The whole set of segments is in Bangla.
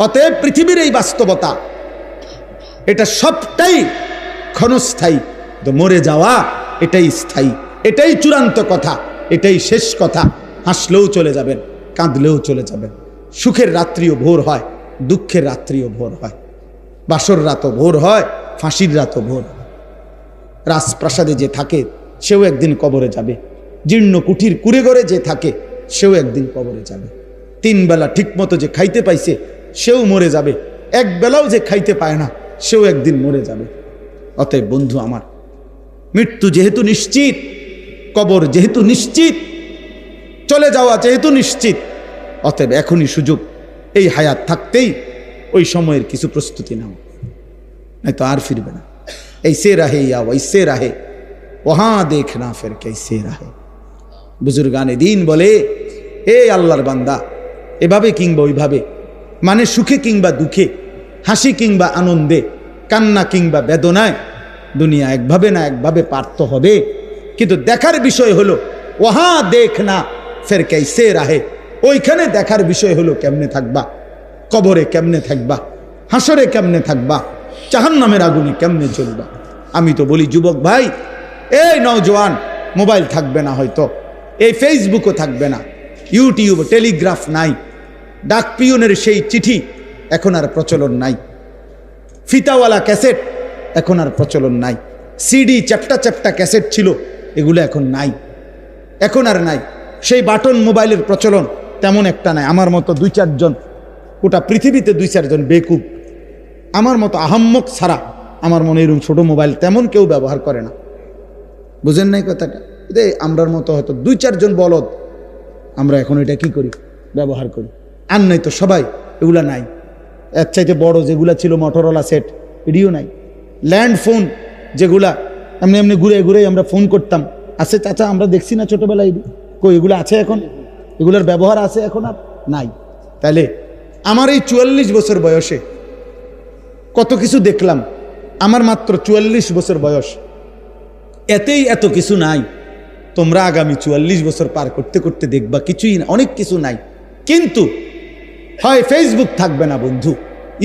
অতএব পৃথিবীর এই বাস্তবতা, এটা সবটাই ক্ষণস্থায়ী, তো মরে যাওয়া এটাই স্থায়ী, এটাই চূড়ান্ত কথা, এটাই শেষ কথা। হাসলেও চলে যাবেন, কাঁদলেও চলে যাবেন। সুখের রাত্রিও ভোর হয়, দুঃখের রাত্রিও ভোর হয়, বাসর রাতও ভোর হয়, ফাঁসির রাতও ভোর হয়। রাজপ্রাসাদে যে থাকে সেও একদিন কবরে যাবে, জীর্ণ কুঠির কুড়ে ঘরে যে থাকে সেও একদিন কবরে যাবে। 3 বেলা ঠিক মতো যে খাইতে পাইছে সেও মরে যাবে, 1 বেলাও যে খাইতে পায় না সেও একদিন মরে যাবে। অতএব বন্ধু আমার, মৃত্যু যেহেতু নিশ্চিত, কবর যেহেতু নিশ্চিত, চলে যাওয়া যেহেতু নিশ্চিত, অতএব এখনই সুযোগ, এই হায়াত থাকতেই ওই সময়ের কিছু প্রস্তুতি নাও, নয়তো আর ফিরবে না। ऐसे रहे या वैसे रहे वहां देखना फिर कैसे रहे। বুজুর্গানে দিন বলে, এ আল্লাহর বান্দা, এভাবে কিংবা ওইভাবে, মানে সুখে কিংবা দুঃখে, হাসি কিংবা আনন্দে, কান্না কিংবা বেদনায়, দুনিয়া একভাবে না একভাবে পারতে হবে। কিন্তু দেখার বিষয় হলো ওয়াহা দেখনা ফের कैसे रहे, ওইখানে দেখার বিষয় হলো কেমনে থাকবা, কবরে কেমনে থাকবা, হাসরে কেমনে থাকবা, জাহান্নামের আগুনে কেমনে চলবা। আমি তো বলি যুবক ভাই, এই নওজোয়ান, মোবাইল থাকবে না হয়তো, এই ফেসবুকও থাকবে না, ইউটিউব, টেলিগ্রাফ নাই, ডাক পিয়নের সেই চিঠি এখন আর প্রচলন নাই, ফিতাওয়ালা ক্যাসেট এখন আর প্রচলন নাই, সিডি চ্যাপ্টা চ্যাপ্টা ক্যাসেট ছিল এগুলো এখন নাই, এখন আর নাই। সেই বাটন মোবাইলের প্রচলন তেমন একটা নাই। আমার মতো 2-4 জন, গোটা পৃথিবীতে 2-4 জন বেকুব, আমার মতো আহাম্মক ছাড়া আমার মনে এরকম ছোট মোবাইল তেমন কেউ ব্যবহার করে না। বুঝেন নাই কথাটা? আমরার মতো হয়তো 2-4 জন বলদ আমরা এখন এটা কি করি, ব্যবহার করি। আর নাই তো সবাই এগুলা নাই। এর চাইতে বড় যেগুলা ছিল মটোরোলা সেট, এটিও নাই। ল্যান্ড ফোন যেগুলা এমনি এমনি ঘুরে ঘুরে আমরা ফোন করতাম, আছে চাচা, আমরা দেখছি না ছোটবেলায়, কই এগুলো আছে এখন? এগুলোর ব্যবহার আছে এখন? আর নাই। তাইলে আমার এই 44 বছর বয়সে কত কিছু দেখলাম। আমার মাত্র 44 বছর বয়স, এতেই এত কিছু নাই। তোমরা আগামী 44 বছর পার করতে করতে দেখবা কিছুই না, অনেক কিছু নাই। কিন্তু হয় ফেসবুক থাকবে না বন্ধু,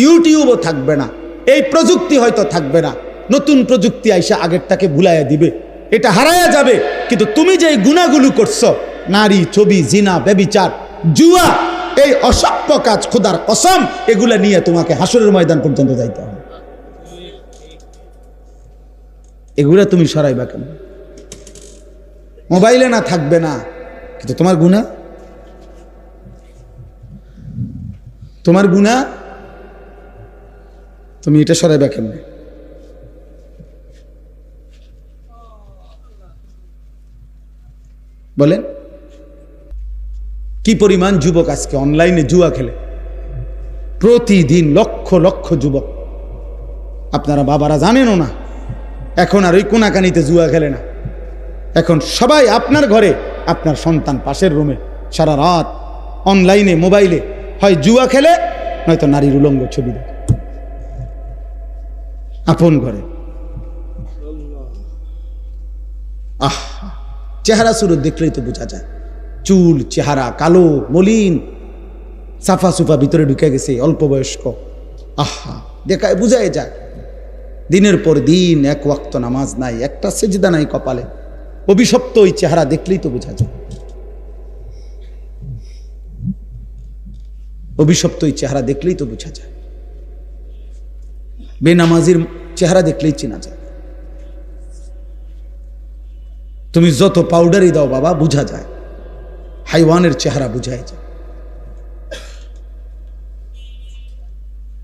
ইউটিউবও থাকবে না, এই প্রযুক্তি হয়তো থাকবে না, নতুন প্রযুক্তি আইসা আগেরটাকে ভুলাইয়া দিবে, এটা হারায়া যাবে। কিন্তু তুমি যে গুনাহগুলো করছো, নারী, ছবি, জিনা, ব্যভিচার, জুয়া, এই অসভ্য কাজ, খোদার কসম, এগুলা নিয়ে তোমাকে হাসরের ময়দান পর্যন্ত যাইতে হবে। এগুলা তুমি সরাইবা কেন? মোবাইলে না থাকবে না, কিন্তু তোমার গুনাহ, তোমার গুনাহ তুমি এটা সরাইবা কেন? বলেন, কি পরিমাণ যুবক আজকে অনলাইনে জুয়া খেলে, প্রতিদিন লক্ষ লক্ষ যুবক। আপনারা বাবারা জানেনও না, এখন আর ওই কোনাকানিতে জুয়া খেলে না, এখন সবাই আপনার ঘরে, আপনার সন্তান পাশের রুমে সারা রাত অনলাইনে মোবাইলে হয় জুয়া খেলে, নয়তো নারীর উলঙ্গ ছবি দেখে আপন ঘরে। আহ, চেহারা সুরত দেখলেই তো বোঝা যায়, চুল চেহারা কালো মলিন, সাফা সুফা ভিতরে ঢুকে গেছে, অল্প বয়স্ক। আহা, দেখায় বুঝাই যায়। দিনের পর দিন এক ওয়াক্ত নামাজ নাই, একটা সেজদা নাই কপালে, অভিশপ্ত ওই চেহারা দেখলেই তো বোঝা যায়। অভিশপ্ত ওই চেহারা দেখলেই তো বোঝা যায়, বেনামাজির চেহারা দেখলেই চেনা যায়। তুমি যত পাউডারই দাও বাবা, বোঝা যায়, হাইওয়ানের চেহারা বুঝাই যায়।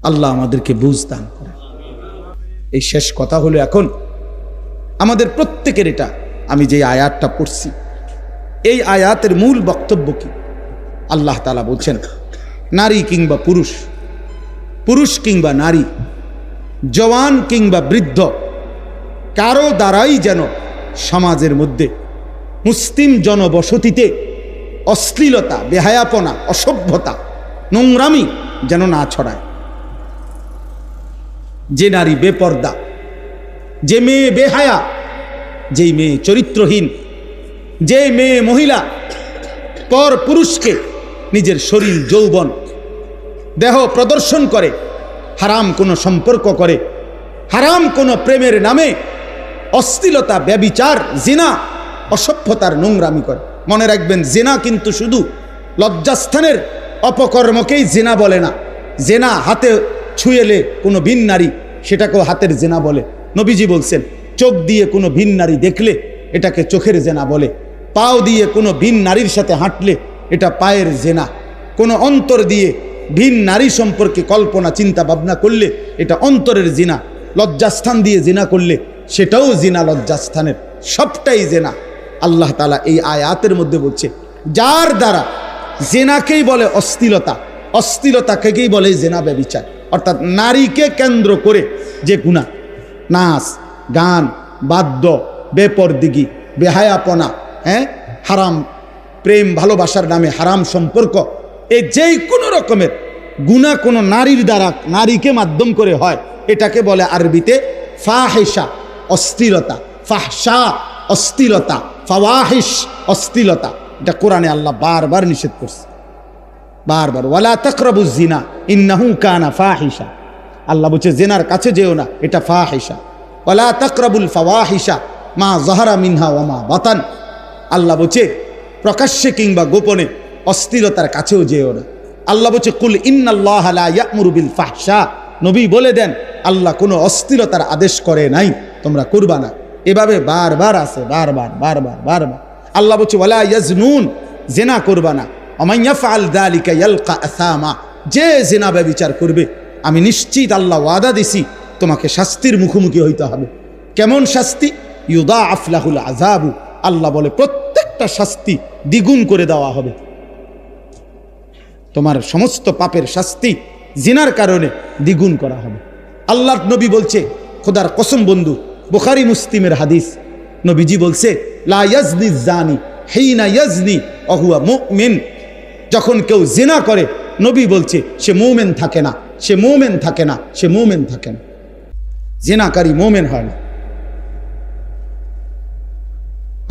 আল্লাহ আমাদেরকে বুঝ দান করে। এই শেষ কথা হলো, এখন আমাদের প্রত্যেকের এটা, আমি যে আয়াতটা পড়ছি, এই আয়াতের মূল বক্তব্য কি? আল্লাহ তাআলা বলছেন, নারী কিংবা পুরুষ, পুরুষ কিংবা নারী, জওয়ান কিংবা বৃদ্ধ, কারো দ্বারাই যেন সমাজের মধ্যে, মুসলিম জনবসতিতে অশ্লীলতা, বেহায়াপনা, অসভ্যতা, নোংরামি যেন না ছড়ায়। যে নারী বেপর্দা, যে মেয়ে বেহায়া, যেই মেয়ে চরিত্রহীন, যে মেয়ে মহিলা পর পুরুষকে নিজের শরীর, যৌবন, দেহ প্রদর্শন করে, হারাম কোনো সম্পর্ক করে, হারাম কোনো প্রেমের নামে অশ্লীলতা, ব্যভিচার, জিনা, অসভ্যতার নোংরামি করে। মনে রাখবেন, জিনা কিন্তু শুধু লজ্জাস্থানের অপকর্মকেই জিনা বলে না। জিনা হাতে ছুঁয়েলে কোনো ভিন নারী, সেটাকেও হাতের জিনা বলে। নবীজি বলছেন, চোখ দিয়ে কোনো ভিন নারী দেখলে এটাকে চোখের জেনা বলে। পাও দিয়ে কোনো ভিন নারীর সাথে হাঁটলে এটা পায়ের জেনা। কোনো অন্তর দিয়ে ভিন নারী সম্পর্কে কল্পনা চিন্তা ভাবনা করলে এটা অন্তরের জিনা। লজ্জাস্থান দিয়ে জিনা করলে সেটাও জিনা, লজ্জাস্থানের সবটাই জেনা। আল্লাহ তাআলা এই আয়াতের মধ্যে বলছে, যার দ্বারা জেনাকেই বলে অশ্লীলতা, অশ্লীলতাকেই বলে জেনা, ব্যভিচার। অর্থাৎ নারীকে কেন্দ্র করে যে গুনাহ, নাচ, গান, বাদ্য, বেপরদিগি, বেহায়াপনা, হারাম প্রেম ভালোবাসার নামে হারাম সম্পর্ক, এই যেই কোনো রকমের গুনাহ কোনো নারীর দ্বারা, নারীকে মাধ্যম করে হয়, এটাকে বলে আরবিতে ফাহিশা, অশ্লীলতা। ফাহশা অশ্লীলতা, ফাওয়াহিশ অশ্লীলতা। এটা কোরআনে আল্লাহ বারবার নিষেধ করছে, বারবার। ওয়ালা তাকরাবুজ জিনা ইন্নাহু কানা ফাহিশা। আল্লাহ বলছে জিনার কাছে যেও না, এটা ফাহিশা। ওয়ালা তাকরাবুল ফাওয়াহিশা মা যাহারা মিনহা ওয়া মা বাতান। আল্লাহ বলছে প্রকাশ্যে কিংবা গোপনে অশ্লীলতার কাছেও যেও না। আল্লাহ বলছে কুল ইন্নাল্লাহা লা ইয়া'মুরু বিল ফাহশা। নবী বলে দেন, আল্লাহ কোনো অশ্লীলতার আদেশ করে নাই, তোমরা করবা না। এভাবে বারবার আছে, বারবার বারবার বারবার। আল্লাহ বলছে ওয়ালা ইয়াজনুন, জিনা করবা না। ওয়া ইয়াফআল যালিকা ইয়ালকা আসামা, যে জিনা ব্যভিচার করবে আমি নিশ্চিত আল্লাহ ওয়াদা দিছি তোমাকে শাস্তির মুখোমুখি হইতে হবে। কেমন শাস্তি? ইউদাআফ লাহুল আযাবু। আল্লাহ বলে প্রত্যেকটা শাস্তি দ্বিগুণ করে দেওয়া হবে। তোমার সমস্ত পাপের শাস্তি জিনার কারণে দ্বিগুণ করা হবে। আল্লাহর নবী বলছে, খোদার কসম বন্ধু, বুখারী মুসলিমের হাদিস, নবীজি বলছে লা ইয়াজনি জানি হিনা ইয়াজনি ওয়া হুয়া মুমিন। যখন কেউ জিনা করে, নবী বলছে সে মুমিন থাকে না, সে মুমিন থাকে না, সে মুমিন থাকে না। জিনাকারী মুমিন হয় না।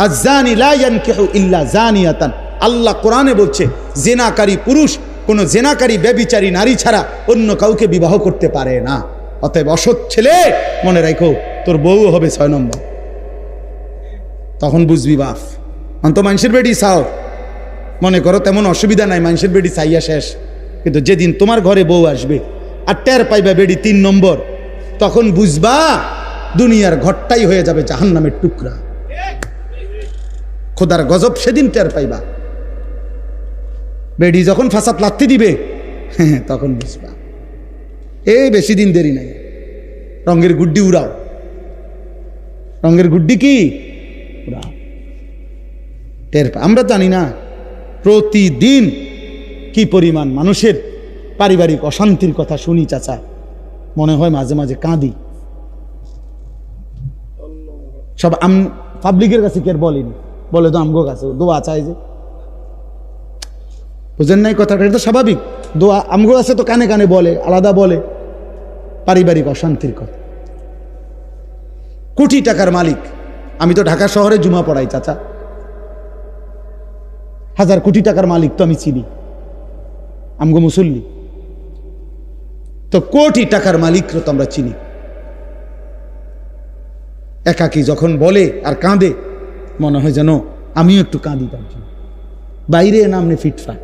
আয-যানি লা ইয়ানকিহু ইল্লা যানিয়াতান। আল্লাহ কোরআনে বলছে জিনাকারী পুরুষ কোন জিনাকারী ব্যভিচারী নারী ছাড়া অন্য কাউকে বিবাহ করতে পারে না। অতএব অসৎ ছেলে, মনে রাখো তোর বউ হবে 6 নম্বর। তখন বুঝবি বাপ, অন্ত মানুষের বেডি চাও, মনে করো তেমন অসুবিধা নাই, মানুষের বেডি চাইয়া শেষ। কিন্তু যেদিন তোমার ঘরে বউ আসবে আর টের পাইবা বেডি 3 নম্বর, তখন বুঝবা দুনিয়ার ঘরটাই হয়ে যাবে জাহান্নামের টুকরা। খোদার গজব সেদিন টের পাইবা। বেডি যখন ফাসাদ লাথি দিবে, তখন বুঝবা এই বেশি দিন দেরি নাই। রঙের গুড্ডি উড়াও, রঙের গুড্ডি কি উড়াও, টের পা। আমরা জানি না প্রতিদিন কি পরিমাণ মানুষের পারিবারিক অশান্তির কথা শুনি চাচা, মনে হয় মাঝে মাঝে কাঁদি। সব পাবলিকের কাছে কে বলেনি, বলে তো আমগো কাছে দোয়া চাই যে, বুঝেন নাই কথাটা? এটা তো স্বাভাবিক। দোয়া আমগো কাছে তো কানে কানে বলে, আলাদা বলে পারিবারিক অশান্তির কথা। কোটি টাকার মালিক, আমি তো ঢাকা শহরে জুমা পড়াই চাচা, 1000 কোটি টাকার মালিক তো আমি চিনি, আমগো মুসল্লি তো কোটি টাকার মালিক তো আমরা চিনি। একাকি যখন বলে আর কাঁদে, মনে হয় যেন আমিও একটু কাঁদি তার জন্য। বাইরে নামনে ফিটফাট,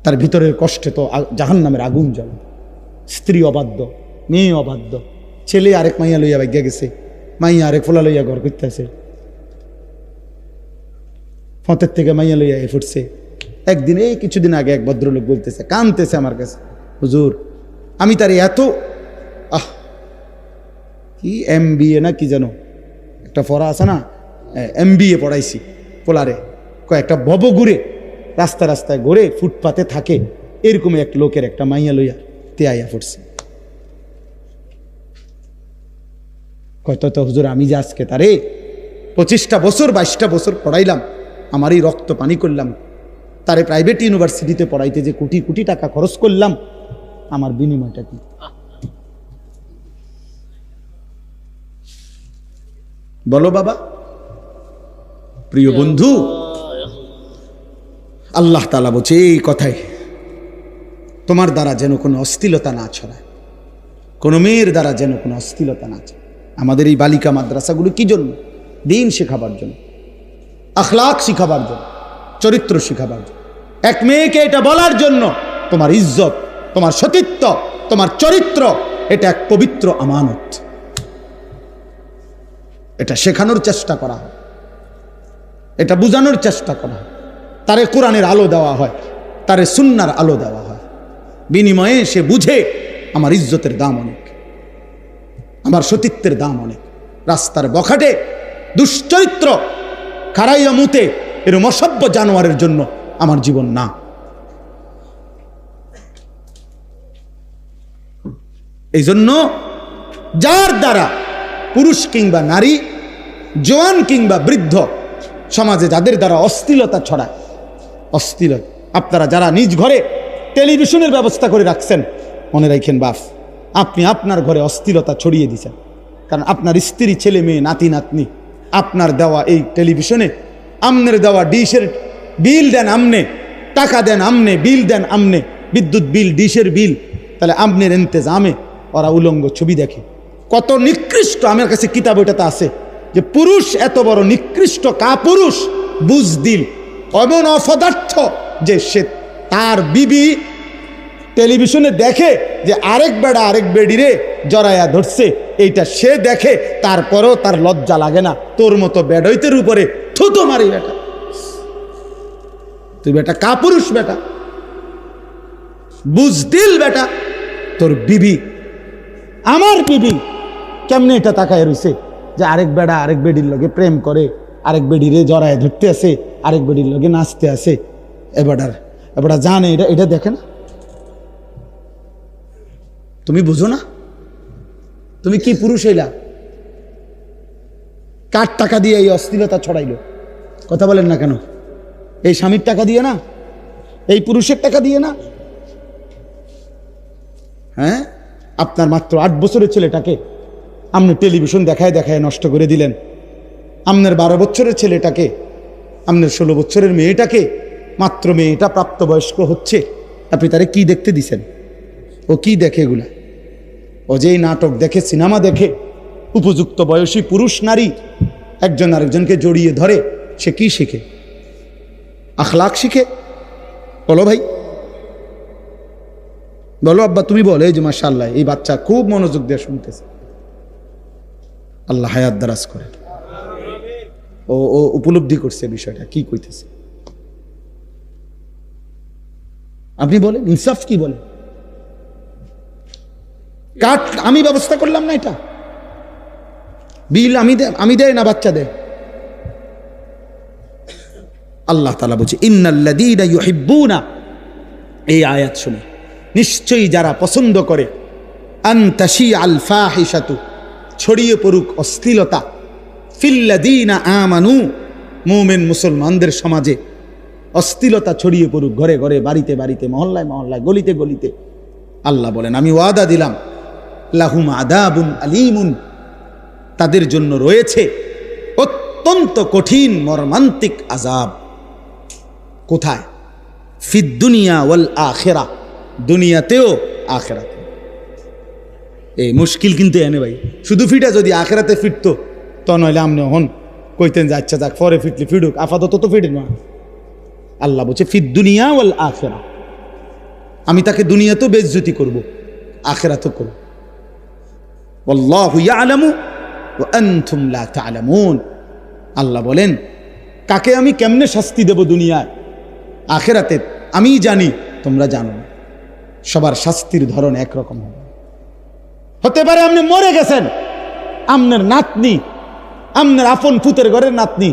তার ভিতরের কষ্টে তো জাহান্নামের আগুন জ্বলে। স্ত্রী অবাধ্য, মেয়ে অবাধ্য, ছেলে আরেক মাইয়া লইয়া ভাগ্যা গেছে, মাইয়া আরেক ফোলা লইয়া ঘর করতেছে, ফতের থেকে মাইয়া লইয়া ফুটছে। একদিন এই কিছুদিন আগে এক ভদ্রলোক বলতেছে, কাঁদতেছে আমার কাছে, হুজুর আমি তার এত কি MBA না কি যেন একটা পড়া আছে না, MBA পড়াইছি পোলারে, কয়েকটা ভব ঘুরে রাস্তা রাস্তায় ঘুরে ফুটপাতে থাকে, এরকম এক লোকের একটা মাইয়া লইয়া তেয়াইয়া ফুটছে। কয়তো তো হুজুর আমি যে আজকে তারে 25টা বছর 22টা বছর পড়াইলাম, আমারই রক্ত পানি করলাম, তারে প্রাইভেট ইউনিভার্সিটিতে পড়াইতে যে কোটি কোটি টাকা খরচ করলাম, আমার বিনিময়টা কি? বলো বাবা। প্রিয় বন্ধু, আল্লাহ তাআলা বলছে এই কথাই, তোমার দ্বারা যেন কোনো অশ্লীলতা না ছড়ায়, কোনো মেয়ের দ্বারা যেন কোনো অশ্লীলতা না ছড়ায়। আমাদের এই বালিকা মাদ্রাসাগুলো কি জন্য? দিন শেখাবার জন্য, আখলাক শিখাবার জন্য, চরিত্র শিখাবার জন্য। এক মেয়েকে এটা বলার জন্য তোমার ইজ্জত, তোমার সতীত্ব, তোমার চরিত্র এটা এক পবিত্র আমানত, এটা শেখানোর চেষ্টা করা হয়, এটা বুঝানোর চেষ্টা করা হয়। তারে কোরআনের আলো দেওয়া হয়, তারে সুন্নার আলো দেওয়া হয়, বিনিময়ে সে বুঝে আমার ইজ্জতের দাম অনেক, আমার সতীত্বের দাম অনেক। রাস্তার বখাটে দুশ্চরিত্র খারাইয়া মুতে এরম অসভ্য জানোয়ারের জন্য আমার জীবন না। এই জন্য যার দ্বারা পুরুষ কিংবা নারী, জওয়ান কিংবা বৃদ্ধ, সমাজে যাদের দ্বারা অশ্লীলতা ছড়ায়, অশ্লীলতা, আপনারা যারা নিজ ঘরে টেলিভিশনের ব্যবস্থা করে রাখছেন, মনে রাখেন বাপ, আপনি আপনার ঘরে অশ্লীলতা ছড়িয়ে দিচ্ছেন। কারণ আপনার স্ত্রী, ছেলে মেয়ে, নাতি নাতনি আপনার দেওয়া এই টেলিভিশনে, আমনের দেওয়া ডিশের বিল দেন আমনে, টাকা দেন আমনে, বিল দেন আমনে, বিদ্যুৎ বিল, ডিশের বিল, তাহলে আমনের ইন্তেজামে ওরা উলঙ্গ ছবি দেখে। কত নিকৃষ্ট! আমার কাছে কিতাব ওইটাতে আছে যে পুরুষ এত বড় নিকৃষ্ট, কাপুরুষ, বুজদিল, এমন অপদার্থ যে সে তার বিবি টেলিভিশনে দেখে যে আরেক বেড়া আরেক বেডিরে জড়াইয়া ধরছে, এইটা সে দেখে, তারপরেও তার লজ্জা লাগে না। তোর মতো বেডইতের উপরে থুতো মারি বেটা, তুই বেটা কাপুরুষ, বেটা বুজদিল, বেটা তোর বিবি, আমার বিবি কেমনে এটা তাকায় রইছে যে আরেক বেড়া আরেক বেডির লগে প্রেম করে, আরেক বেডিরে জড়ায় ধরতে আসে, আরেক বেডির লগে নাচতে আসে। এবার জানে এটা, এটা দেখে না? তুমি বুঝো না? তুমি কি পুরুষ হইলা? কার টাকা দিয়ে এই অশ্লীলতা ছড়াইল? কথা বলেন না কেন? এই স্বামীর টাকা দিয়ে না? এই পুরুষের টাকা দিয়ে না? হ্যাঁ, আপনার মাত্র 8 বছরের ছেলেটাকে আপনি টেলিভিশন দেখায় দেখায় নষ্ট করে দিলেন। আপনার 12 বছরের ছেলেটাকে, আপনার 16 বছরের মেয়েটাকে, মাত্র মেয়েটা প্রাপ্তবয়স্ক হচ্ছে, আপনি তারে কি দেখতে দিছেন? ও কি দেখে এগুলা? ও যেই নাটক দেখে, সিনেমা দেখে, উপযুক্ত বয়সী পুরুষ নারী একজন আরেকজনকে জড়িয়ে ধরে, সে কি শিখে? আখলাক শিখে? বলো ভাই, বলো আব্বা, তুমি বলো। এই যে মাশাআল্লাহ, এই বাচ্চা খুব মনোযোগ দিয়ে শুনতেছে, আল্লাহ হায়াত দারাজ করে। ও উপলব্ধি করছে বিষয়টা কি কইতেছে। আপনি বলেন, ইনসাফ কি বলেন? কাট আমি ব্যবস্থা করলাম না, এটা বিল আমি দেয় না, বাচ্চা দেয়। আল্লাহ তাআলা বলছে ইন্নাল্লাযীনা ইউহিব্বুনা, এই আয়াত শুনে নিশ্চয়ই যারা পছন্দ করে, আন তাশিআল ফাহিশাতু, ছড়িয়ে পড়ুক অশ্লীলতা, ফিল্লাযীনা আমানু, মুমিন মুসলমানদের সমাজে অশ্লীলতা ছড়িয়ে পড়ুক, ঘরে ঘরে, বাড়িতে বাড়িতে, মহল্লায় মহল্লায়, গলিতে গলিতে। আল্লাহ বলেন আমি ওয়াদা দিলাম, লাহুম আযাবুন আলীমুন, তাদের জন্য রয়েছে অত্যন্ত কঠিন মর্মান্তিক আযাব। কোথায়? ফিদ দুনিয়া ওয়াল আখিরা, দুনিয়াতেও আখিরাতে। এই মুশকিল কিন্তু এনে ভাই, শুধু ফিটা যদি আখিরাতে ফিরতো তো নইলে আমনে হন কইতেন যে আচ্ছা যাক, পরে ফিটলি ফিডুক, আপাতত তো ফিটেন না। আল্লাহ বলছে ফিদ দুনিয়া ওয়াল আখিরা, আমি তাকে দুনিয়াতেও বেইজ্জতি করব, আখিরাতেও করব। আল্লাহু ইয়ালামু ওয়া আনতুম লা তা'লামুন, আল্লাহ বলেন কাকে আমি কেমনে শাস্তি দেব দুনিয়ায়, আখিরাতে আমি জানি, তোমরা জানো না। সবার শাস্তির ধরন একরকম হবে। হতে পারে আপনি মরে গেছেন, আপনার নাতনি, আপনার আপন পুতের ঘরের নাতনি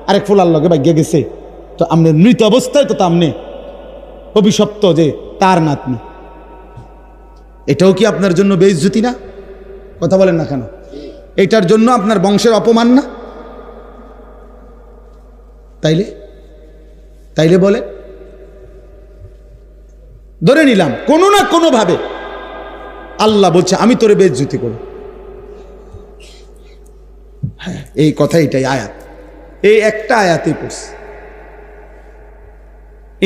আরেক ফুলার লগে ভাগ্যে গেছে, তো আপনার মৃত অবস্থায় তো আপনি অভিশপ্ত যে তার নাতনি, এটাও কি আপনার জন্য বেইজ্জতি না? কথা বলেন না কেন? এটার জন্য আপনার বংশের অপমান না? তাইলে বলে ধরে নিলাম কোনো না কোনো ভাবে আল্লাহ বলছে আমি তোরে বেইজ্জতি করব। হ্যাঁ, এই কথা, এটাই আয়াত, এই একটা আয়াতে পড়ছে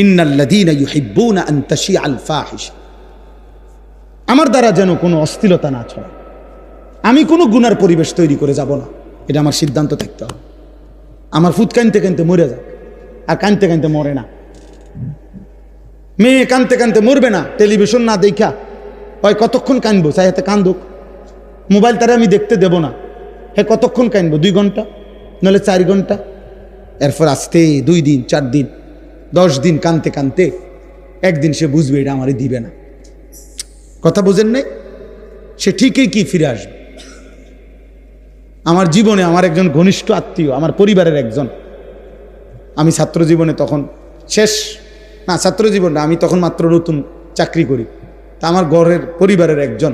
ইন্নাল্লাযীনা ইউহিব্বুনা আন তাশিআল ফাহিশা আমার দ্বারা যেন কোনো অস্থিরতা না ছড়ায়, আমি কোনো গুনার পরিবেশ তৈরি করে যাব না, এটা আমার সিদ্ধান্ত থাকতে হবে। আমার ফুট কানতে কানতে মরে যাক, আর কানতে কানতে মরে না। মেয়ে কানতে কানতে মরবে না, টেলিভিশন না দেখা হয় কতক্ষণ কানবো, চাই হাতে কান্দুক, মোবাইল তারা আমি দেখতে দেব না, হ্যাঁ কতক্ষণ কানবো, 2 ঘন্টা নাহলে 4 ঘন্টা, এরপর আসতে 2 দিন 4 দিন 10 দিন কানতে কানতে একদিন সে বুঝবে এটা আমারই দিবে না। কথা বোঝেন নাই? সে ঠিকই কি ফিরে আসবে। আমার জীবনে আমার একজন ঘনিষ্ঠ আত্মীয়, আমার পরিবারের একজন, আমি ছাত্র জীবনে তখন শেষ না, ছাত্র জীবনটা আমি তখন মাত্র নতুন চাকরি করি, তা আমার ঘরের পরিবারের একজন,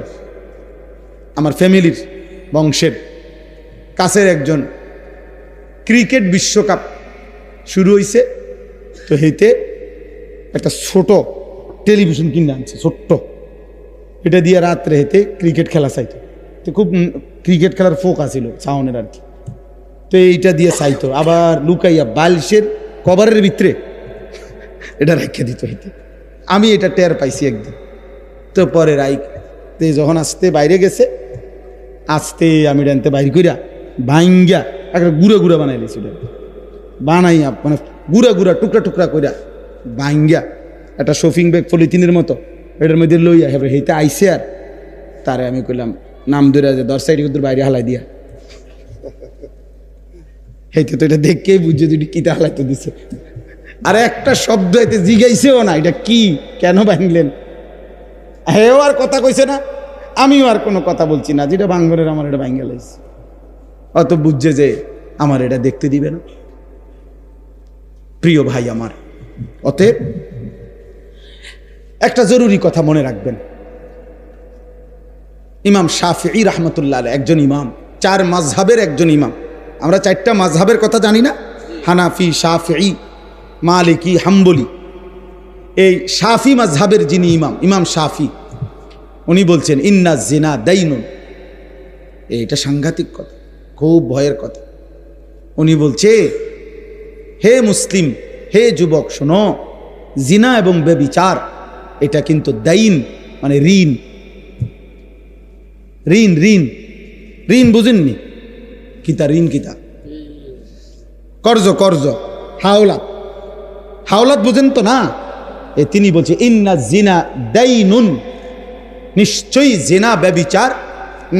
আমার ফ্যামিলির বংশের কাছের একজন, ক্রিকেট বিশ্বকাপ শুরু হয়েছে, তো হেতে একটা ছোট টেলিভিশন কিনে আনছে, ছোট্ট, এটা দিয়ে রাত্রে হেতে ক্রিকেট খেলা চাইতো, তো খুব ক্রিকেট খেলার ফোক আছিল সাউনের আর কি, তো এইটা দিয়ে চাইতো, আবার লুকাইয়া বালিশের কভারের ভিতরে এটা রেখে দিত হেতে। আমি এটা টের পাইছি একদিন, তো পরে রাইতে যখন আসতে বাইরে গেছে, আসতে আমি ডানতে বাইরে কইরা ভাঙ্গা একটা গুঁড়া গুঁড়া বানাই দিয়েছি, বানাইয়া মানে গুঁড়া গুঁড়া টুকরা টুকরা কইরা ভাঙ্গা একটা শপিং ব্যাগ পলিথিনের মতো এটার মধ্যে লইয়া হেবে হেইতে আইসে, আর তারে আমি কইলাম নাম ধরে যে 10 সাইড বাইরে হালাই দিয়া, হেইতে তো এটা দেখেই বুঝছে তুই কিতা হালাইতে দিছে, আর একটা শব্দ এতে জিগাইছেও না এটা কি কেন ভাঙলেন, হেও আর কথা কইছে না, আমিও আর কোনো কথা বলছি না, যেটা ভাঙ্গরের আমার এটা ভাঙ্গে লাইছে, অত বুঝছে যে আমার এটা দেখতে দিবে না। প্রিয় ভাই আমার, অতএব একটা জরুরি কথা মনে রাখবেন, ইমাম শাফিঈ রাহমাতুল্লাহ আলাইহি একজন ইমাম, 4 মাযহাবের একজন ইমাম। আমরা 4টা মাযহাবের কথা জানি না, হানাফি, শাফিঈ, মালিকি, হাম্বলি। এই শাফি মাযহাবের যিনি ইমাম, ইমাম শাফি, উনি বলছেন ইন্না জিনা দাইনুন, এটা সাংঘাতিক কথা, খুব ভয়ের কথা। উনি বলছে, হে মুসলিম, হে যুবক শোনো, জিনা এবং ব্যভিচার এটা কিন্তু দাইন, মানে ঋণ, ঋণ ঋণ ঋণ বুঝেননি? কিতা ঋণ, কিতা কর্জ, কর্জ, হাওলাত, হাওলাত বুঝেন তো না? তিনি বলছে ইন্না জিনা দাইনুন, নিশ্চয়ই জিনা ব্যভিচার,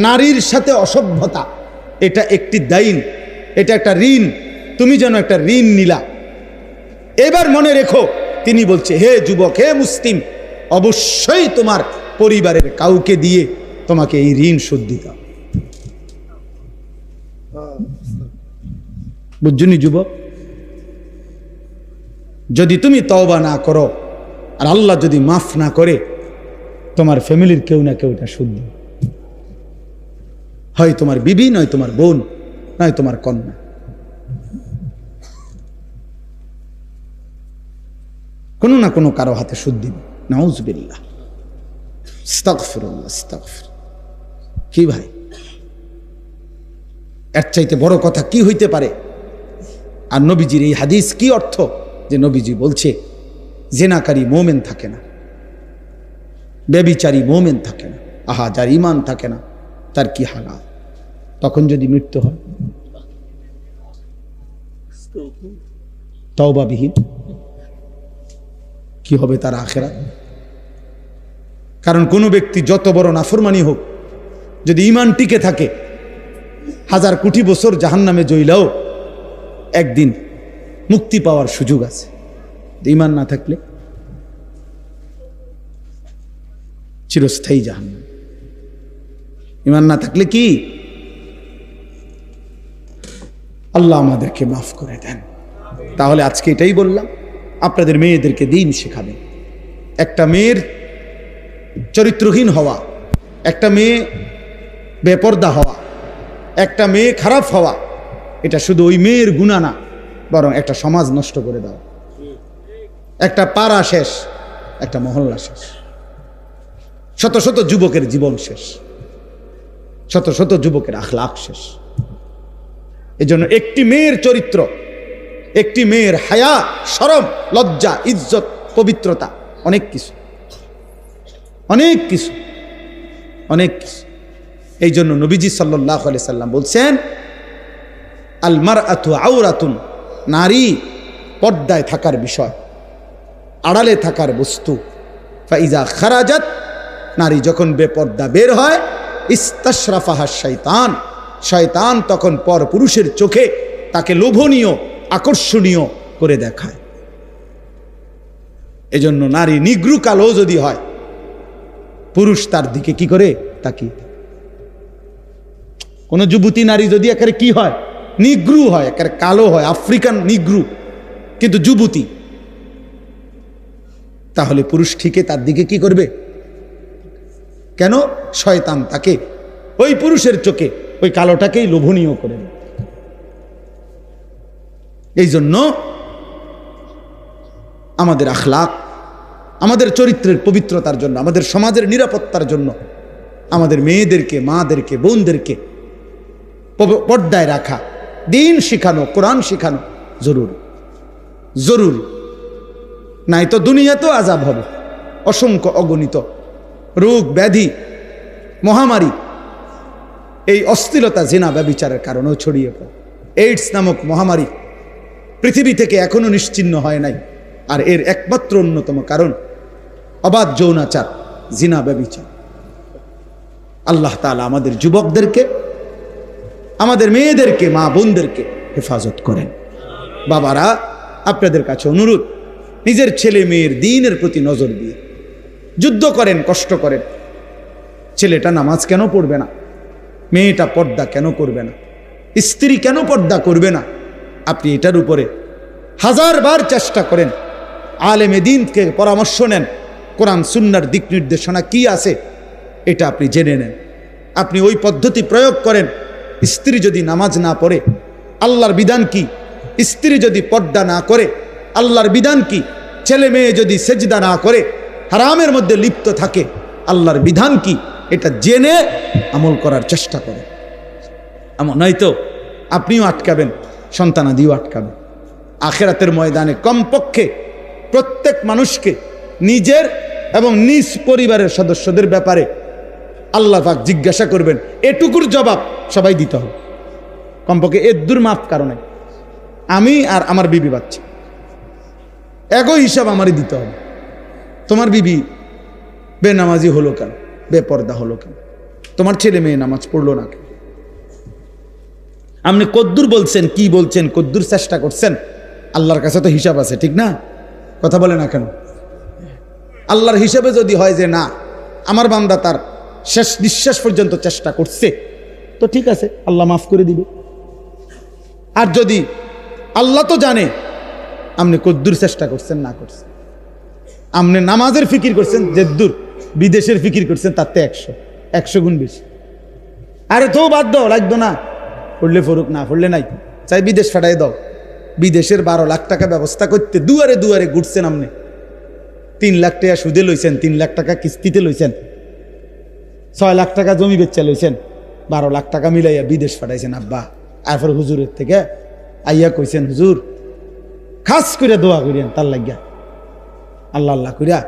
নারীর সাথে অসভ্যতা, এটা একটি দাইন, এটা একটা ঋণ, তুমি যেন একটা ঋণ নিলা। এবার মনে রেখো, তিনি বলছে হে যুবক, হে মুসলিম, অবশ্যই তোমার পরিবারের কাউকে দিয়ে তোমাকে এই ঋণ শোধ দিতে হবে। বুঝছনি যুবক? যদি তুমি তওবা না করো আর আল্লাহ যদি মাফ না করে, তোমার ফ্যামিলির কেউ না কেউ এটা শোধ দিবে, হয় তোমার বিবি, নয় তোমার বোন, নয় তোমার কন্যা। কোনো না কোনো কারো হাতে শোধ দিবে। নাউজুবিল্লাহ, আস্তাগফিরুল্লাহ, আস্তাগফির। কি ভাই, এর চাইতে বড় কথা কি হইতে পারে? আর নবীজির এই হাদিস কি অর্থ, যে নবীজি বলছে জেনাকারী মোমেন থাকে না, ব্যভিচারী মোমেন থাকে না। আহা, যার ঈমান থাকে না তার কি হালাত, তখন যদি মৃত্যু হয় তওবাবিহীন, কি হবে তার আখিরাত? কারণ কোনো ব্যক্তি যত বড় নাফরমানি হোক, যদি ঈমান টিকে থাকে, 1000 কোটি বছর জাহান্নামে জ্বললেও একদিন মুক্তি পাওয়ার সুযোগ আছে। ঈমান না থাকলে চিরস্থায়ী জাহান্নাম। ঈমান না থাকলে কি? আল্লাহ আমাদেরকে মাফ করে দেন। তাহলে আজকে এটাই বললাম, আপনাদের মেয়েদেরকে দিন শেখাবেন। একটা মেয়ের চরিত্রহীন হওয়া, একটা মেয়ে বেপরদা হওয়া, একটা মেয়ে খারাপ হওয়া, এটা শুধু ওই মেয়ের গুনাহ না, বরং একটা সমাজ নষ্ট করে দেওয়া। একটা পাড়া শেষ, একটা মহল্লা শেষ, শত শত যুবকের জীবন শেষ, শত শত যুবকের আখলাক শেষ। এজন্য একটি মেয়ের চরিত্র, একটি মেয়ের হায়া, শরম, লজ্জা, ইজ্জত, পবিত্রতা, অনেক কিছু, অনেক কিছু। অনেক। এই জন্য নবীজি সাল্লাল্লাহু আলাইহি সাল্লাম বলছেন, আল মারআতু আওরাতুন, নারী পর্দায় থাকার বিষয়, আড়ালে থাকার বস্তু। ফাইজা খারাজাত, নারী যখন বেপর্দা বের হয়, ইস্তাশরাফাহা শয়তান, শয়তান তখন পর পুরুষের চোখে তাকে লোভনীয় আকর্ষণীয় করে দেখায়। এজন্য নারী নিগ্রু কালো যদি হয়, পুরুষ তার দিকে কি করে তাকিয়ে। কোন যুবতী নারী যদি একেবারে কি হয়, নিগ্রু হয়, একেবারে কালো হয়, আফ্রিকান নিগ্রু, কিন্তু যুবতী, তাহলে পুরুষ ঠিকই তার দিকে কি করবে? কেন? শয়তান তাকে ওই পুরুষের চোখে ওই কালোটাকেই লোভনীয় করে। এই জন্য আমাদের আখলাক, আমাদের চরিত্রের পবিত্রতার জন্য, আমাদের সমাজের নিরাপত্তার জন্য আমাদের মেয়েদেরকে, মাদেরকে, বোনদেরকে পর্দায় রাখা, দিন শিখানো, কোরআন শিখানো জরুরি, জরুরি। নাই তো দুনিয়াতেও আযাব হবে। অসংখ্য অগণিত রোগ ব্যাধি, মহামারী, এই অশ্লীলতা, জিনা, ব্যভিচারের কারণেও ছড়িয়ে পড়ে। এইডস নামক মহামারী পৃথিবী থেকে এখনো নিশ্চিহ্ন হয় নাই। আর এর একমাত্র অন্যতম কারণ অবাধ যৌনাচার, জিনা, ব্যভিচার। আল্লাহ তাআলা আমাদের যুবকদেরকে, আমাদের মেয়েদেরকে, মা বোনদেরকে হেফাজত করেন। বাবারা, আপনাদের কাছে অনুরোধ, নিজের ছেলে মেয়ের দ্বীনের প্রতি নজর দিয়ে যুদ্ধ করেন, কষ্ট করেন। ছেলেটা নামাজ কেন পড়বে না? মেয়েটা পর্দা কেন করবে না? স্ত্রী কেন পর্দা করবে না? আপনি এটার উপরে হাজারবার চেষ্টা করেন, আলেমে দ্বীনকে পরামর্শ নেন, কোরআন সুন্নাহর দিক নির্দেশনা কি আছে এটা আপনি জেনে নেন। আপনি ওই পদ্ধতি প্রয়োগ করেন। স্ত্রী যদি নামাজ না পড়ে, আল্লাহর বিধান কি? স্ত্রী যদি পর্দা না করে, আল্লাহর বিধান কি? ছেলে মেয়ে যদি সেজদা না করে, হারামের মধ্যে লিপ্ত থাকে, আল্লাহর বিধান কি? এটা জেনে আমল করার চেষ্টা করেন। এমন নয়তো আপনিও আটকাবেন, সন্তানাদিও আটকাবেন। আখিরাতের ময়দানে কমপক্ষে প্রত্যেক মানুষকে নিজের এবং নিজ পরিবারের সদস্যদের ব্যাপারে আল্লাহ পাক জিজ্ঞাসা করবেন, এটুকুর জবাব সবাই দিতে হবে। কমপক্ষে এদ্দুর মাফ কারণে আমি আর আমার বিবি বাচ্চা এগো হিসাব আমারই দিতে হবে। তোমার বিবি বেনামাজি হলো কেন? বেপর্দা হলো কেন? তোমার ছেলে মেয়ে নামাজ পড়লো না কেন? আপনি কদ্দুর বলছেন, কি বলছেন, কদ্দুর চেষ্টা করছেন? আল্লাহর কাছে তো হিসাব আছে, ঠিক না? কথা বলে না কেন? আল্লাহর হিসাবে যদি হয় যে না, আমার বান্দা তার শেষ নিঃশ্বাস পর্যন্ত চেষ্টা করছে, তো ঠিক আছে, আল্লাহ মাফ করে দিবে। আর যদি আল্লাহ তো জানে আপনি কদ্দুর চেষ্টা করছেন না করছেন, আপনি নামাজের ফিকির করছেন যেদ্দুর, বিদেশের ফিকির করছেন তার তো 100 গুণ বেশি। আরে তো বাদ দাও, লাগতো না, পড়লে ফরুক, না পড়লে নাই, চাই বিদেশ ফাটাই দাও। বিদেশের 12 লাখ টাকা ব্যবস্থা করতে দুয়ারে দুয়ারে ঘুরছেন আপনি, 3 লাখ টাকা সুদে লইছেন, 3 লাখ টাকা কিস্তিতে লইছেন, 6 লাখ টাকা জমি বেচা লইছেন, 12 লাখ টাকা মিলাইয়া বিদেশ ফাটাইছেন আব্বা। এরপর হুজুরের থেকে আইয়া কইছেন, হুজুর খাস করে দোয়া করিয়েন তার লাগিয়া, আল্লাহ আল্লাহ করিয়া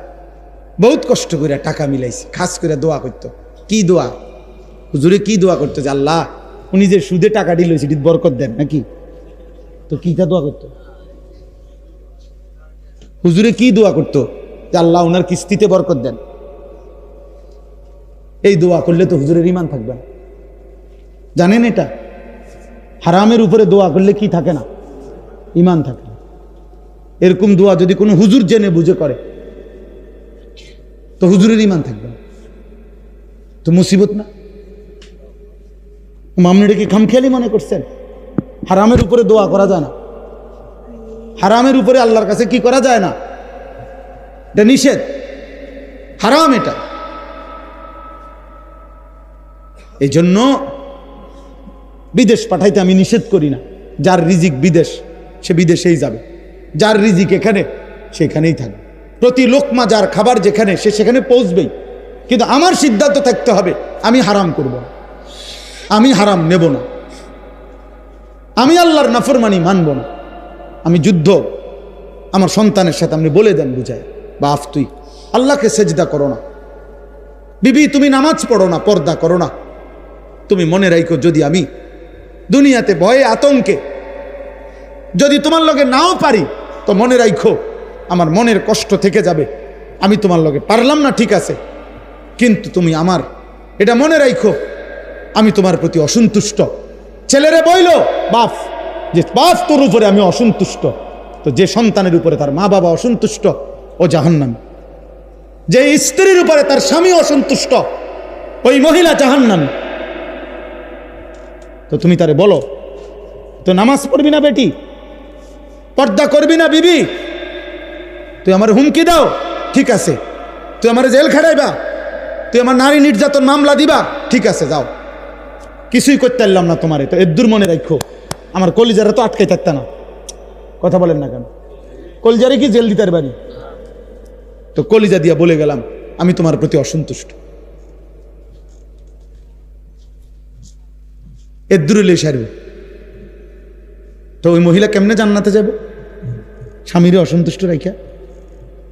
বহুত কষ্ট করিয়া টাকা মিলাইছি, খাস করে দোয়া করতো। কি দোয়া? হুজুরে কি দোয়া করতো? যে আল্লাহ উনি যে সুদে টাকা দিল সেটি বরকত দেন নাকি? তো কিটা দোয়া করতো? হুজুরে কি দোয়া করতো? যে আল্লাহ ওনার কিস্তিতে বরকত দেন। এই দোয়া করলে তো হুজুরের ঈমান থাকবে না, জানেন এটা? হারামের উপরে দোয়া করলে কি থাকে না? ঈমান থাকে না। এরকম দোয়া যদি কোনো হুজুর জেনে বুঝে করে তো হুজুরের ঈমান থাকবে না, তো মুসিবত না? আপনি কি খামখেয়ালি মনে করছেন? হারামের উপরে দোয়া করা যায় না, হারামের উপরে আল্লাহর কাছে কি করা যায় না, এটা নিষেধ, হারাম এটা। এই জন্য বিদেশ পাঠাইতে আমি নিষেধ করি না। যার রিজিক বিদেশ সে বিদেশেই যাবে, যার রিজিক এখানে সেখানেই থাকবে। প্রতি লোকমা যার খাবার যেখানে সে সেখানে পৌঁছবেই। কিন্তু আমার সিদ্ধান্ত থাকতে হবে আমি হারাম করব না, আমি হারাম নেব না, আমি আল্লাহর নাফরমানি মানব না। আমি যুদ্ধ আমার সন্তানের সাথে আপনি বলে দেন বুঝায়, বাপ তুই আল্লাহকে সেজদা করো না, বিবি তুমি নামাজ পড়ো না, পর্দা করো না, তুমি মনে রাখো যদি আমি দুনিয়াতে ভয়ে আতঙ্কে যদি তোমার লগে নাও পারি, তো মনে রাখো আমার মনের কষ্ট থেকে যাবে। আমি তোমার লগে পারলাম না, ঠিক আছে, কিন্তু তুমি আমার এটা মনে রাখো আমি তোমার প্রতি অসন্তুষ্ট। ছেলেরে বইল বাপ যে বাপ তোর উপরে আমি অসন্তুষ্ট, তো যে সন্তানের উপরে তার মা বাবা অসন্তুষ্ট ও জাহান্নামী। যে স্ত্রীর উপরে তার স্বামী অসন্তুষ্ট ওই মহিলা জাহান্নামী। তো তুমি তারে বলো তো নামাজ পড়বি না বেটি, পর্দা করবি না বিবি, তুই আমার হুমকি দাও, ঠিক আছে, তুই আমার জেল খাটাইবা, তুই আমার নারী নির্যাতন মামলা দিবা, ঠিক আছে যাও, কিছুই করতে পারলাম না তোমারে, তো এর দূর মনে রাখো আমার কলিজারা তো আটকে থাকতে না। কথা বলেন না কেন? কলিজারে কি জেল দিতে পারি? তো কলিজা দিয়া বলে গেলাম আমি তোমার প্রতি অসন্তুষ্ট। এর দূরে লে সারবে, তো ওই মহিলা কেমনে জান্নাতে যাব? স্বামীরে অসন্তুষ্ট রাখা।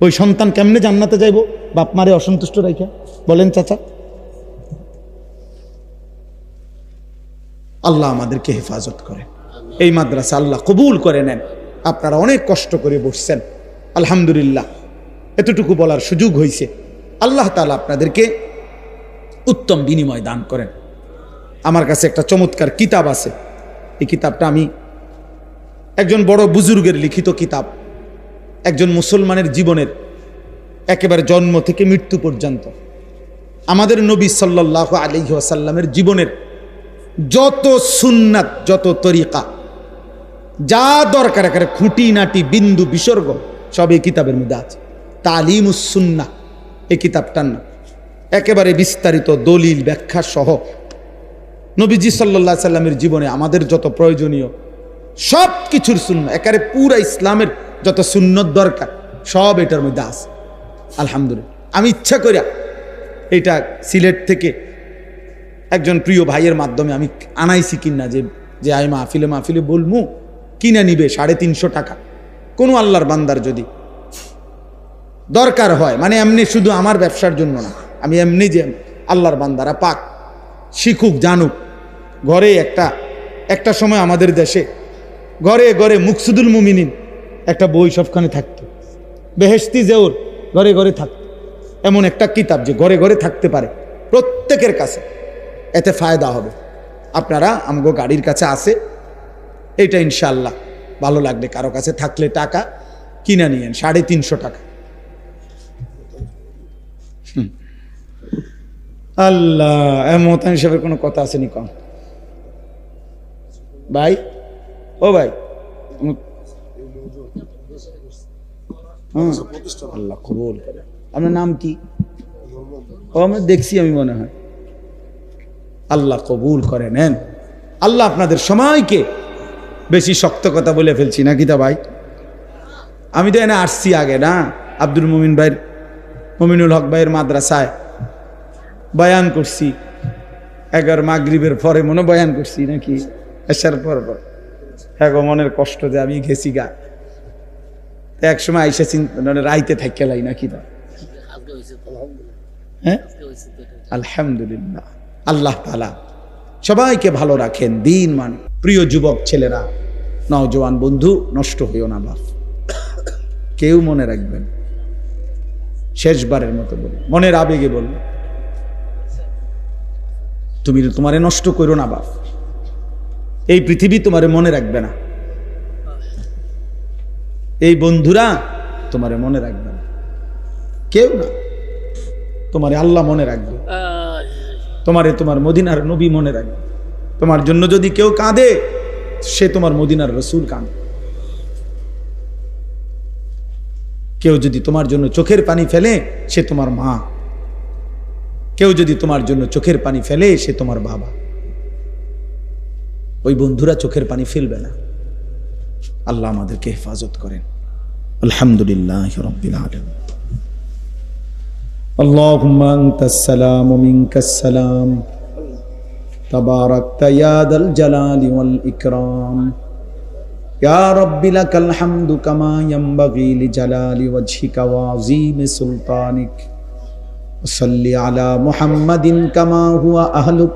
ওই সন্তান কেমনে জান্নাতে যাইব বাপ মারে অসন্তুষ্ট রাখা? বলেন চাচা। আল্লাহ আমাদেরকে হেফাজত করে, এই মাদ্রাসা আল্লাহ কবুল করে নেন। আপনারা অনেক কষ্ট করে বসছেন, আলহামদুলিল্লাহ এতটুকু বলার সুযোগ হয়েছে। আল্লাহ তাআলা আপনাদেরকে উত্তম বিনিময় দান করেন। আমার কাছে একটা চমৎকার কিতাব আছে, এই কিতাবটা আমি একজন বড় বুজুর্গের লিখিত কিতাব, একজন মুসলমানের জীবনের একেবারে জন্ম থেকে মৃত্যু পর্যন্ত আমাদের নবী সাল্লাল্লাহু আলাইহি ওয়াসাল্লামের জীবনের যত সুন্নাত, যত তরিকা, যা দরকার একেবারে খুঁটিনাটি বিন্দু বিসর্গ সব এই কিতাবের মধ্যে আছে। তালিমুস সুন্নাহ এই কিতাবটার নাম। একেবারে বিস্তারিত দলিল ব্যাখ্যা সহ নবীজি সাল্লাল্লাহু আলাইহি সাল্লামের জীবনে আমাদের যত প্রয়োজনীয় সব কিছুর সুন্নাহ, একেবারে পুরা ইসলামের যত সুন্নত দরকার সব এটার মধ্যে আছে। আলহামদুলিল্লাহ আমি ইচ্ছা করিয়া এটা সিলেট থেকে একজন প্রিয় ভাইয়ের মাধ্যমে আমি আনাইছি কিনা, যে আই মাহফিলে বলমু, কিনে নিবে 350 টাকা। কোনো আল্লাহর বান্দার যদি দরকার হয়, মানে এমনি শুধু আমার ব্যবসার জন্য না, আমি এমনি যে আল্লাহর বান্দারা পাক শিখুক জানুক। ঘরে একটা সময় আমাদের দেশে ঘরে ঘরে মুকসুদুল মুমিনিন একটা বই সবখানে থাকতো, বেহেশতি জেউর ঘরে ঘরে থাকতো। এমন একটা কিতাব যে ঘরে ঘরে থাকতে পারে প্রত্যেকের কাছে, এতে ফায়দা হবে। আপনারা আমগো গাড়ির কাছে আছে, এইটা ইনশাআল্লাহ ভালো লাগলে কারো কাছে থাকলে টাকা কিনে নিয়েন, 350 টাকা। আল্লাহ মোহতান সাহেবের কোনো কথা আসেনি কম ভাই? ও ভাই আল্লাহ কবুল করে। আপনার নাম কি? ও আমরা দেখছি, আমি মনে হয়। আল্লাহ কবুল করে নেন। আল্লাহ আপনাদের সময়কে, বেশি শক্ত কথা বলে ফেলছি নাকি তা ভাই? আমি তো এনে আসছি আগে না, আব্দুল মুমিন ভাইয়ের, মুমিনুল হক ভাইয়ের মাদ্রাসায় বয়ান করছি, 11 মাগরিবের পরে মনে বয়ান করছি নাকি, এসার পর হ্যাঁ গো, মনের কষ্ট যে আমি গেছি গা, এক সময় আইসা রাইতে থাকি লাই নাকি তা। হ্যাঁ আলহামদুলিল্লাহ, আল্লাহ তাআলা সবাইকে ভালো রাখেন, দিন মান। প্রিয় যুবক ছেলেরা, নওজোয়ান বন্ধু, নষ্ট হইও না বাপ, কেউ মনে রাখবেন, শেষবারের মতো বলি, মনের আবেগে বলল, তুমি তোমারে নষ্ট করো না বাপ। এই পৃথিবী তোমারে মনে রাখবে না, এই বন্ধুরা তোমারে মনে রাখবে না, কেউ না, তোমারে আল্লাহ মনে রাখবে, তোমারে তোমার মদিনার নবী মনে রাখবে। তোমার জন্য যদি কেউ কাঁদে, সে তোমার মদিনার রসুল কাঁদে। কেউ যদি তোমার জন্য চোখের পানি ফেলে, সে তোমার মা। কেউ যদি তোমার জন্য চোখের পানি ফেলে, সে তোমার বাবা। ওই বন্ধুরা চোখের পানি ফেলবে না। আল্লাহ আমাদেরকে হেফাজত করেন। আলহামদুলিল্লাহ রাব্বিল আলামিন। আল্লাহুম্মা আনতাস সালাম ওয়া মিনকাস সালাম, তাবারাকতা ইয়া দাল জালালি ওয়াল ইকরাম, ইয়া রাব্বি লাকাল হামদু কামা ইয়ানবাগি লিজালালি ওয়াজহিকা ওয়া আযীমি সুলতানিক। সাল্লি আলা মুহাম্মাদিন কামা হুয়া আহলুক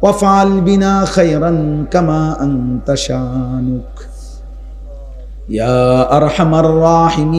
ওয়াফআল বিনা খায়রান কামা আনতা শানুক ইয়া আরহামার রাহিমিন।